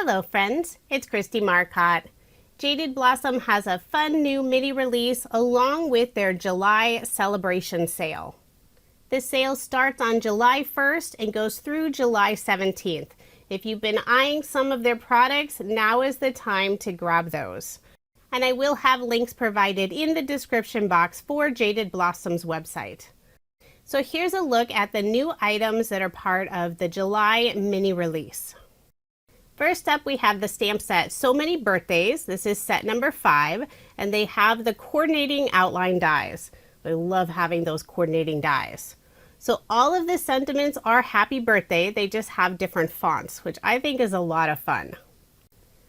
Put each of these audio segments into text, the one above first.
Hello friends, it's Kristie Marcotte. Jaded Blossom has a fun new mini release along with their July celebration sale. This sale starts on July 1st and goes through July 17th. If you've been eyeing some of their products, now is the time to grab those. And I will have links provided in the description box for Jaded Blossom's website. So here's a look at the new items that are part of the July mini release. First up, we have the stamp set So Many Birthdays. This is set number 5, and they have the coordinating outline dies. I love having those coordinating dies. So all of the sentiments are happy birthday, they just have different fonts, which I think is a lot of fun.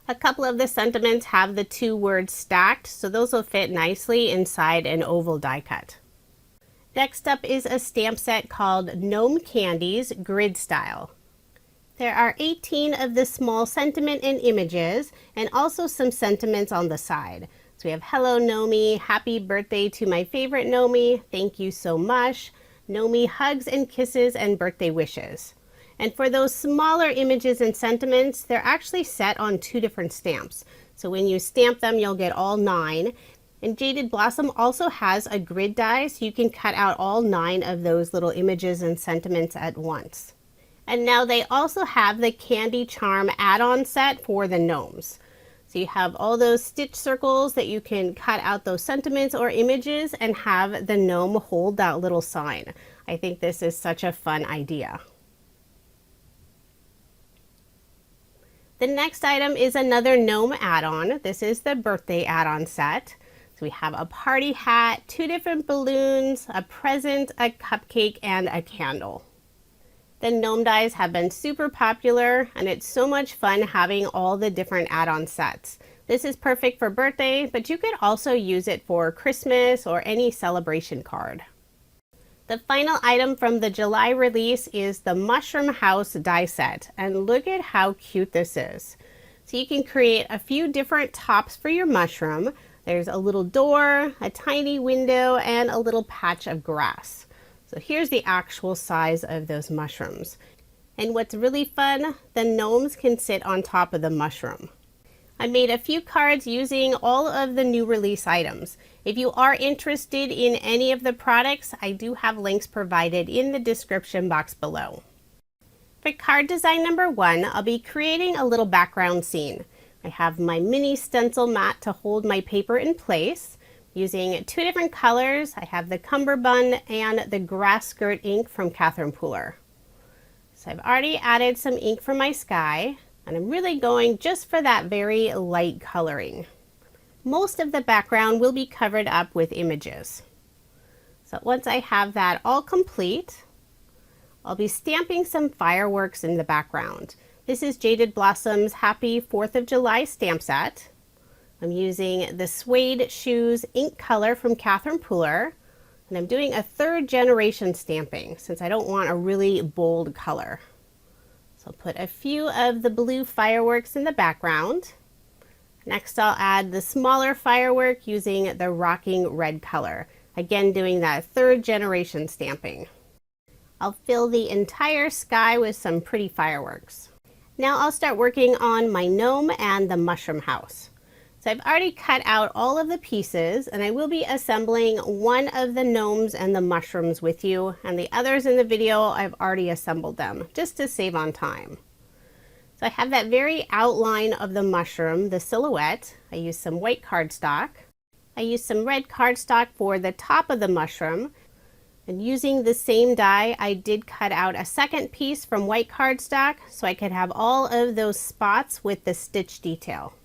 A couple of the sentiments have the 2 words stacked, so those will fit nicely inside an oval die cut. Next up is a stamp set called Gnome Candies Grid Style. There are 18 of the small sentiment and images, and also some sentiments on the side. So we have Hello Gnome, Happy Birthday to my favorite Gnome, Thank you so much, Gnome Hugs and Kisses and Birthday Wishes. And for those smaller images and sentiments, they're actually set on 2 different stamps. So when you stamp them, you'll get all 9. And Jaded Blossom also has a grid die, so you can cut out all 9 of those little images and sentiments at once. And now they also have the Candy Charm add-on set for the gnomes. So you have all those stitch circles that you can cut out those sentiments or images and have the gnome hold that little sign. I think this is such a fun idea. The next item is another gnome add-on. This is the birthday add-on set. So we have a party hat, 2 different balloons, a present, a cupcake, and a candle. The Gnome Dies have been super popular, and it's so much fun having all the different add-on sets. This is perfect for birthday, but you could also use it for Christmas or any celebration card. The final item from the July release is the Mushroom House die set, and look at how cute this is. So you can create a few different tops for your mushroom. There's a little door, a tiny window, and a little patch of grass. So here's the actual size of those mushrooms. And what's really fun, the gnomes can sit on top of the mushroom. I made a few cards using all of the new release items. If you are interested in any of the products, I do have links provided in the description box below. For card design number 1, I'll be creating a little background scene. I have my mini stencil mat to hold my paper in place. Using 2 different colors, I have the Cummerbund and the Grass Skirt ink from Catherine Pooler. So I've already added some ink for my sky, and I'm really going just for that very light coloring. Most of the background will be covered up with images. So once I have that all complete, I'll be stamping some fireworks in the background. This is Jaded Blossom's Happy 4th of July stamp set. I'm using the Suede Shoes ink color from Catherine Pooler, and I'm doing a 3rd generation stamping since I don't want a really bold color. So I'll put a few of the blue fireworks in the background. Next I'll add the smaller firework using the Rocking Red color, again doing that 3rd generation stamping. I'll fill the entire sky with some pretty fireworks. Now I'll start working on my gnome and the mushroom house. So I've already cut out all of the pieces, and I will be assembling one of the gnomes and the mushrooms with you, and the others in the video I've already assembled them just to save on time. So I have that very outline of the mushroom, the silhouette. I used some white cardstock. I used some red cardstock for the top of the mushroom, and using the same die I did cut out a 2nd piece from white cardstock so I could have all of those spots with the stitch detail.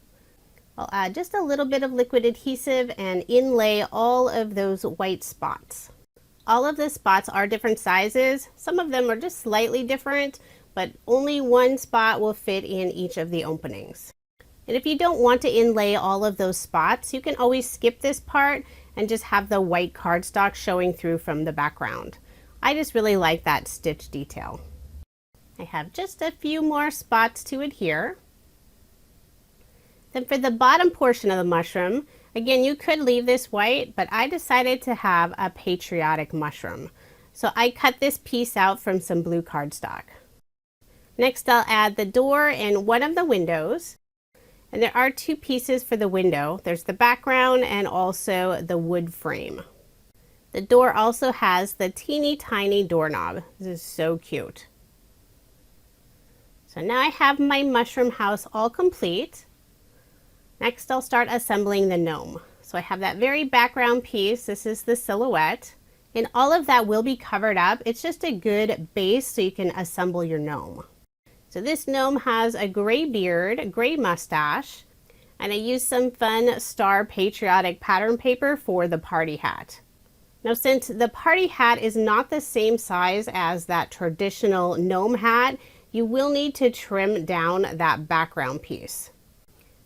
I'll add just a little bit of liquid adhesive and inlay all of those white spots. All of the spots are different sizes. Some of them are just slightly different, but only one spot will fit in each of the openings. And if you don't want to inlay all of those spots, you can always skip this part and just have the white cardstock showing through from the background. I just really like that stitch detail. I have just a few more spots to adhere. Then for the bottom portion of the mushroom, again, you could leave this white, but I decided to have a patriotic mushroom. So I cut this piece out from some blue cardstock. Next, I'll add the door and one of the windows. And there are two pieces for the window. There's the background and also the wood frame. The door also has the teeny tiny doorknob. This is so cute. So now I have my mushroom house all complete. Next, I'll start assembling the gnome. So I have that very background piece. This is the silhouette. And all of that will be covered up. It's just a good base so you can assemble your gnome. So this gnome has a gray beard, gray mustache, and I used some fun star patriotic pattern paper for the party hat. Now, since the party hat is not the same size as that traditional gnome hat, you will need to trim down that background piece.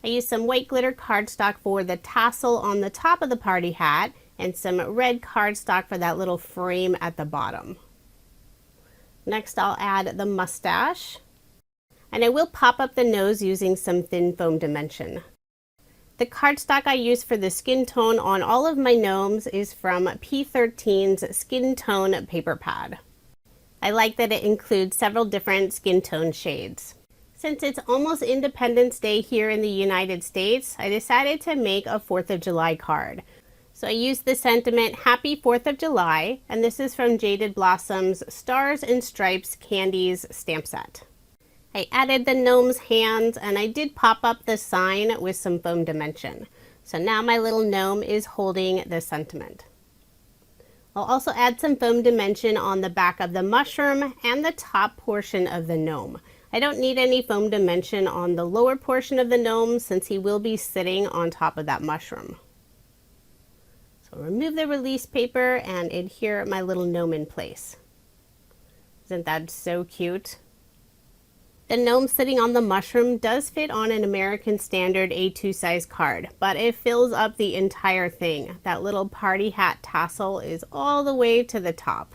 I used some white glitter cardstock for the tassel on the top of the party hat and some red cardstock for that little frame at the bottom. Next, I'll add the mustache. And I will pop up the nose using some thin foam dimension. The cardstock I use for the skin tone on all of my gnomes is from P13's Skin Tone paper pad. I like that it includes several different skin tone shades. Since it's almost Independence Day here in the United States, I decided to make a 4th of July card. So I used the sentiment Happy 4th of July, and this is from Jaded Blossom's Stars and Stripes Candies stamp set. I added the gnome's hands and I did pop up the sign with some foam dimension. So now my little gnome is holding the sentiment. I'll also add some foam dimension on the back of the mushroom and the top portion of the gnome. I don't need any foam dimension on the lower portion of the gnome since he will be sitting on top of that mushroom. So remove the release paper and adhere my little gnome in place. Isn't that so cute? The gnome sitting on the mushroom does fit on an American Standard A2 size card, but it fills up the entire thing. That little party hat tassel is all the way to the top.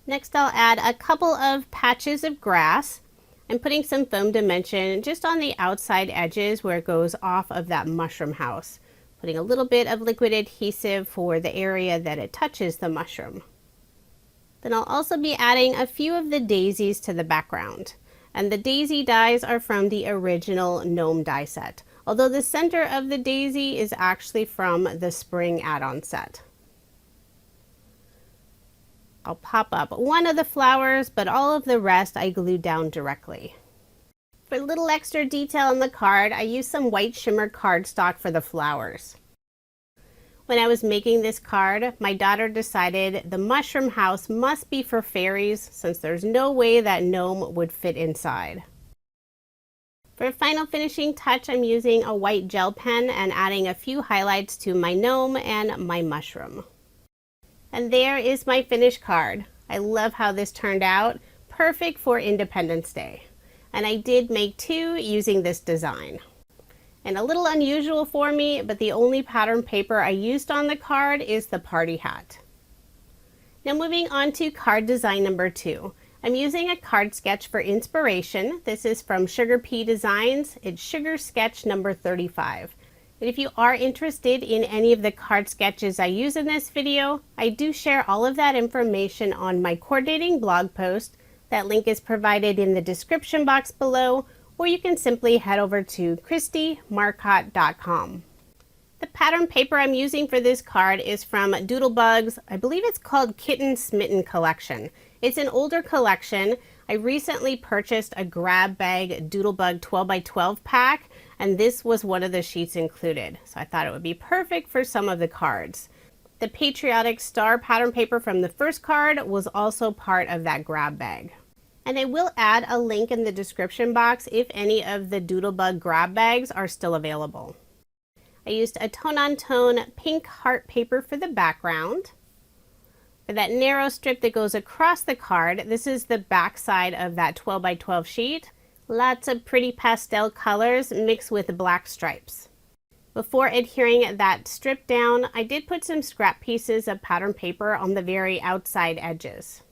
Next, I'll add a couple of patches of grass. I'm putting some foam dimension just on the outside edges where it goes off of that mushroom house. Putting a little bit of liquid adhesive for the area that it touches the mushroom. Then I'll also be adding a few of the daisies to the background. And the daisy dies are from the original Gnome Die set, although the center of the daisy is actually from the spring add-on set. I'll pop up one of the flowers, but all of the rest I glued down directly. For a little extra detail on the card, I used some white shimmer cardstock for the flowers. When I was making this card, my daughter decided the mushroom house must be for fairies since there's no way that gnome would fit inside. For a final finishing touch, I'm using a white gel pen and adding a few highlights to my gnome and my mushroom. And there is my finished card. I love how this turned out. Perfect for Independence Day. And I did make two using this design. And a little unusual for me, but the only pattern paper I used on the card is the party hat. Now moving on to card design number 2. I'm using a card sketch for inspiration. This is from Sugar Pea Designs. It's Sugar Sketch number 35. And if you are interested in any of the card sketches I use in this video, I do share all of that information on my coordinating blog post. That link is provided in the description box below, or you can simply head over to KristieMarcotte.com. The pattern paper I'm using for this card is from Doodlebug's, I believe it's called Kitten Smitten collection. It's an older collection. I recently purchased a grab bag Doodlebug 12x12 pack, and this was one of the sheets included. So I thought it would be perfect for some of the cards. The patriotic star pattern paper from the first card was also part of that grab bag. And I will add a link in the description box if any of the Doodlebug grab bags are still available. I used a tone-on-tone pink heart paper for the background. For that narrow strip that goes across the card, this is the back side of that 12x12 sheet. Lots of pretty pastel colors mixed with black stripes. Before adhering that strip down, I did put some scrap pieces of pattern paper on the very outside edges.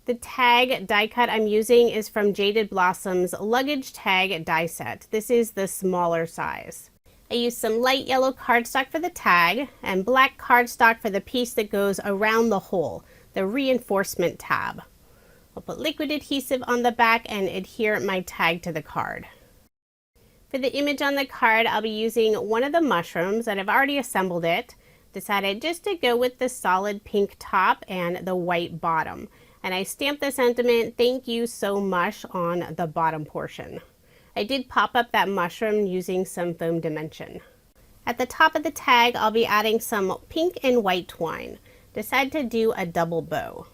The tag die cut I'm using is from Jaded Blossom's Luggage Tag Die set. This is the smaller size. I used some light yellow cardstock for the tag and black cardstock for the piece that goes around the hole, the reinforcement tab. I'll put liquid adhesive on the back and adhere my tag to the card. For the image on the card, I'll be using one of the mushrooms, and I've already assembled it. Decided just to go with the solid pink top and the white bottom. And I stamped the sentiment, "Thank you so much," on the bottom portion. I did pop up that mushroom using some foam dimension. At the top of the tag, I'll be adding some pink and white twine. Decided to do a double bow.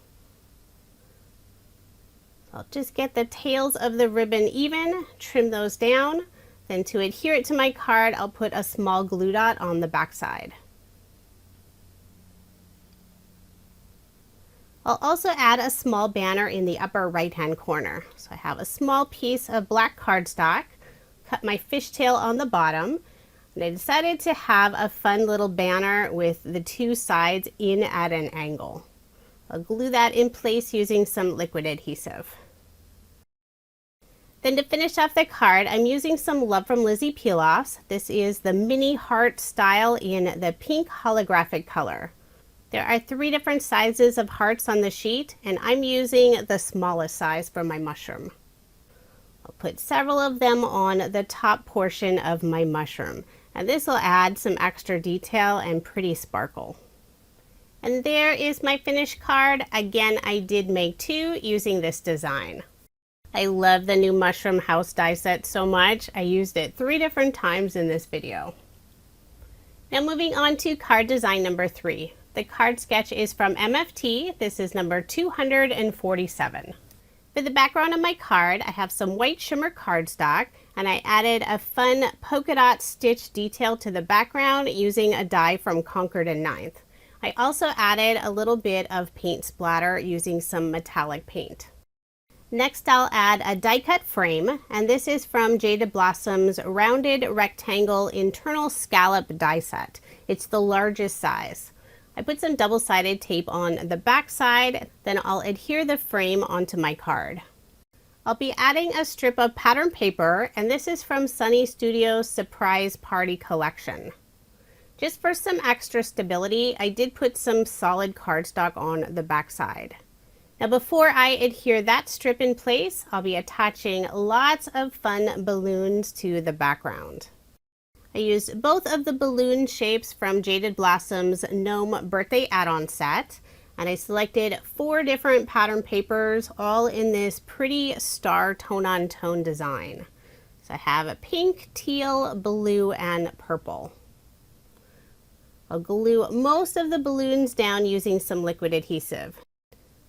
I'll just get the tails of the ribbon even, trim those down. Then to adhere it to my card, I'll put a small glue dot on the back side. I'll also add a small banner in the upper right hand corner. So I have a small piece of black cardstock, cut my fishtail on the bottom, and I decided to have a fun little banner with the two sides in at an angle. I'll glue that in place using some liquid adhesive. Then to finish off the card, I'm using some Love from Lizi peel-offs. This is the mini heart style in the pink holographic color. There are 3 different sizes of hearts on the sheet, and I'm using the smallest size for my mushroom. I'll put several of them on the top portion of my mushroom, and this will add some extra detail and pretty sparkle. And there is my finished card. Again, I did make 2 using this design. I love the new mushroom house die set so much. I used it 3 different times in this video. Now moving on to card design number 3. The card sketch is from MFT. This is number 247. For the background of my card, I have some white shimmer cardstock, and I added a fun polka dot stitch detail to the background using a die from Concord and 9th. I also added a little bit of paint splatter using some metallic paint. Next, I'll add a die cut frame, and this is from Jaded Blossom's rounded rectangle internal scallop die set. It's the largest size. I put some double-sided tape on the back side, then I'll adhere the frame onto my card. I'll be adding a strip of pattern paper, and this is from Sunny Studio's Surprise Party Collection. Just for some extra stability, I did put some solid cardstock on the back side. Now before I adhere that strip in place, I'll be attaching lots of fun balloons to the background. I used both of the balloon shapes from Jaded Blossom's Gnome Birthday add-on set, and I selected 4 different pattern papers, all in this pretty star tone-on-tone design. So I have a pink, teal, blue, and purple. I'll glue most of the balloons down using some liquid adhesive.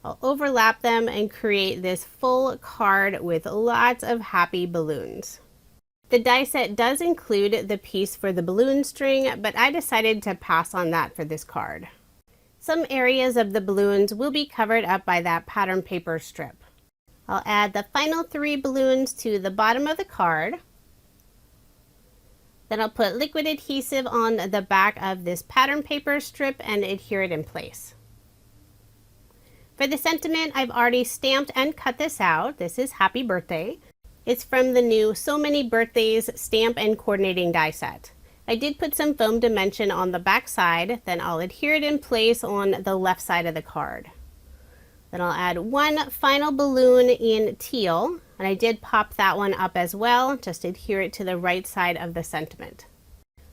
I'll overlap them and create this full card with lots of happy balloons. The die set does include the piece for the balloon string, but I decided to pass on that for this card. Some areas of the balloons will be covered up by that pattern paper strip. I'll add the final 3 balloons to the bottom of the card. Then I'll put liquid adhesive on the back of this pattern paper strip and adhere it in place. For the sentiment, I've already stamped and cut this out. This is Happy Birthday. It's from the new So Many Birthdays stamp and coordinating die set. I did put some foam dimension on the back side, then I'll adhere it in place on the left side of the card. Then I'll add one final balloon in teal, and I did pop that one up as well, just adhere it to the right side of the sentiment.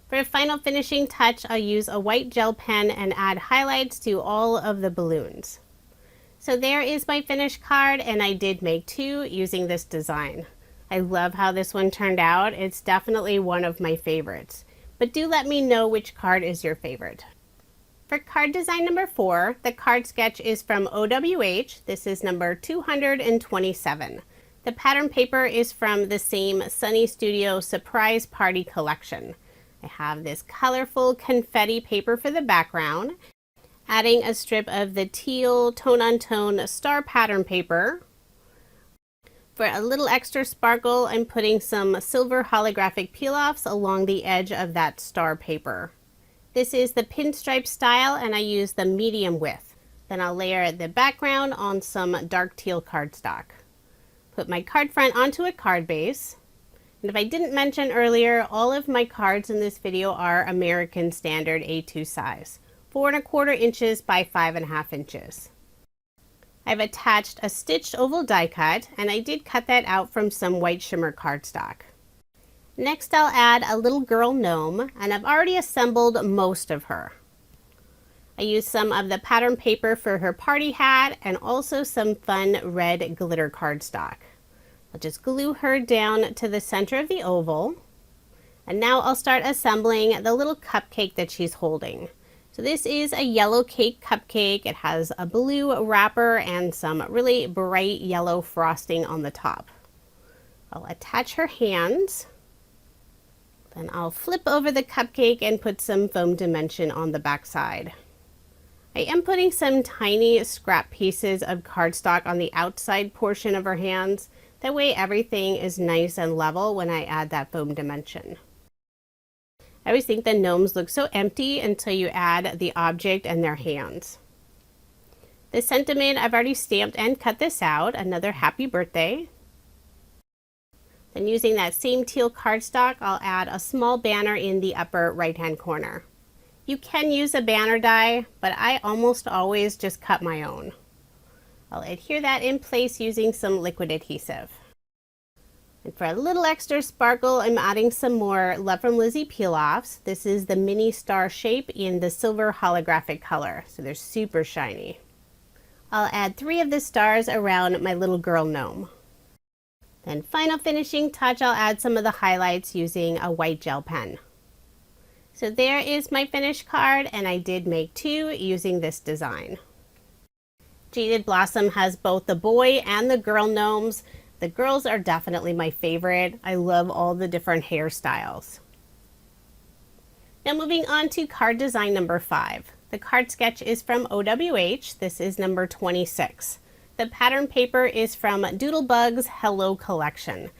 For a final finishing touch, I'll use a white gel pen and add highlights to all of the balloons. So there is my finished card, and I did make 2 using this design. I love how this one turned out. It's definitely one of my favorites. But do let me know which card is your favorite. For card design number 4, the card sketch is from OWH. This is number 227. The pattern paper is from the same Sunny Studio Surprise Party Collection. I have this colorful confetti paper for the background, adding a strip of the teal tone-on-tone star pattern paper. For a little extra sparkle, I'm putting some silver holographic peel-offs along the edge of that star paper. This is the pinstripe style, and I use the medium width. Then I'll layer the background on some dark teal cardstock. Put my card front onto a card base. And if I didn't mention earlier, all of my cards in this video are American Standard A2 size, 4¼ inches by 5½ inches. I've attached a stitched oval die cut, and I did cut that out from some white shimmer cardstock. Next I'll add a little girl gnome, and I've already assembled most of her. I used some of the pattern paper for her party hat and also some fun red glitter cardstock. I'll just glue her down to the center of the oval. And now I'll start assembling the little cupcake that she's holding. So this is a yellow cake cupcake. It has a blue wrapper and some really bright yellow frosting on the top. I'll attach her hands. Then I'll flip over the cupcake and put some foam dimension on the back side. I am putting some tiny scrap pieces of cardstock on the outside portion of her hands. That way everything is nice and level when I add that foam dimension. I always think the gnomes look so empty until you add the object and their hands. The sentiment, I've already stamped and cut this out, another happy birthday. Then using that same teal cardstock, I'll add a small banner in the upper right-hand corner. You can use a banner die, but I almost always just cut my own. I'll adhere that in place using some liquid adhesive. And for a little extra sparkle, I'm adding some more Love from Lizi peel-offs. This is the mini star shape in the silver holographic color, so they're super shiny. I'll add 3 of the stars around my little girl gnome. Then final finishing touch, I'll add some of the highlights using a white gel pen. So there is my finished card, and I did make 2 using this design. Jaded Blossom has both the boy and the girl gnomes. The girls are definitely my favorite. I love all the different hairstyles. Now moving on to card design number 5. The card sketch is from OWH. This is number 26. The pattern paper is from Doodlebug's Hello collection.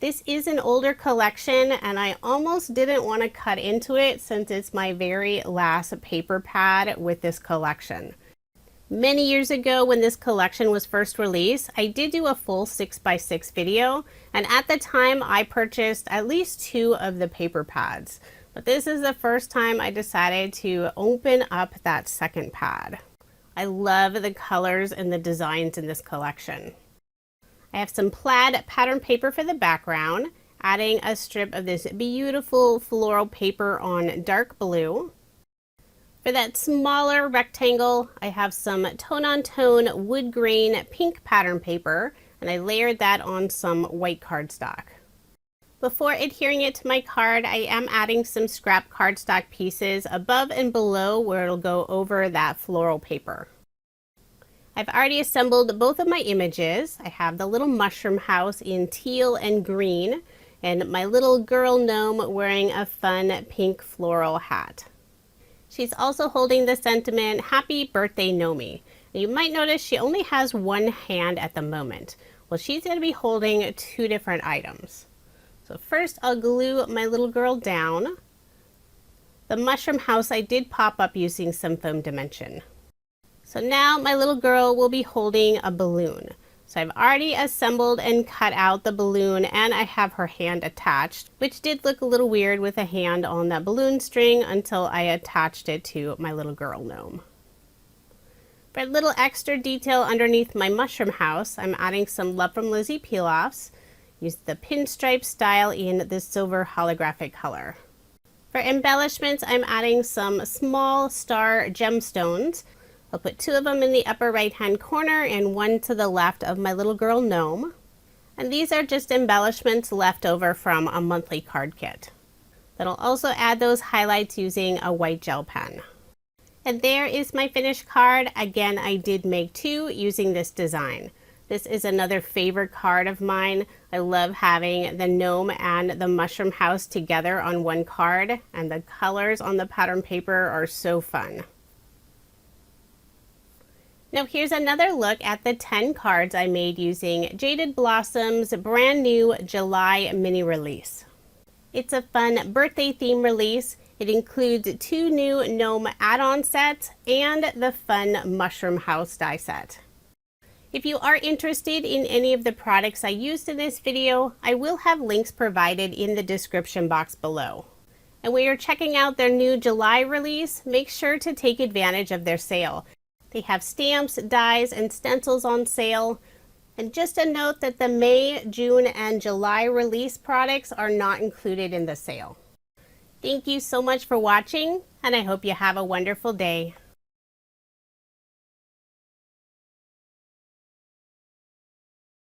This is an older collection, and I almost didn't want to cut into it since it's my very last paper pad with this collection. Many years ago when this collection was first released, I did do a full 6x6 video, and at the time I purchased at least 2 of the paper pads. But this is the first time I decided to open up that second pad. I love the colors and the designs in this collection. I have some plaid pattern paper for the background, adding a strip of this beautiful floral paper on dark blue. For that smaller rectangle, I have some tone-on-tone wood grain pink pattern paper, and I layered that on some white cardstock. Before adhering it to my card, I am adding some scrap cardstock pieces above and below where it'll go over that floral paper. I've already assembled both of my images. I have the little mushroom house in teal and green, and my little girl gnome wearing a fun pink floral hat. She's also holding the sentiment, Happy Birthday Gnomie. You might notice she only has one hand at the moment. Well, she's going to be holding 2 different items. So first I'll glue my little girl down. The mushroom house I did pop up using some foam dimension. So now my little girl will be holding a balloon. So I've already assembled and cut out the balloon, and I have her hand attached, which did look a little weird with a hand on that balloon string until I attached it to my little girl gnome. For a little extra detail underneath my mushroom house, I'm adding some Love from Lizi peel-offs. Use the pinstripe style in this silver holographic color. For embellishments, I'm adding some small star gemstones. I'll put 2 of them in the upper right hand corner and 1 to the left of my little girl gnome. And these are just embellishments left over from a monthly card kit. Then I'll also add those highlights using a white gel pen. And there is my finished card. Again, I did make 2 using this design. This is another favorite card of mine. I love having the gnome and the mushroom house together on one card, and the colors on the pattern paper are so fun. Now here's another look at the 10 cards I made using Jaded Blossom's brand new July mini release. It's a fun birthday theme release. It includes 2 new gnome add-on sets and the fun mushroom house die set. If you are interested in any of the products I used in this video, I will have links provided in the description box below. And when you're checking out their new July release, make sure to take advantage of their sale. They have stamps, dies, and stencils on sale. And just a note that the May, June, and July release products are not included in the sale. Thank you so much for watching, and I hope you have a wonderful day.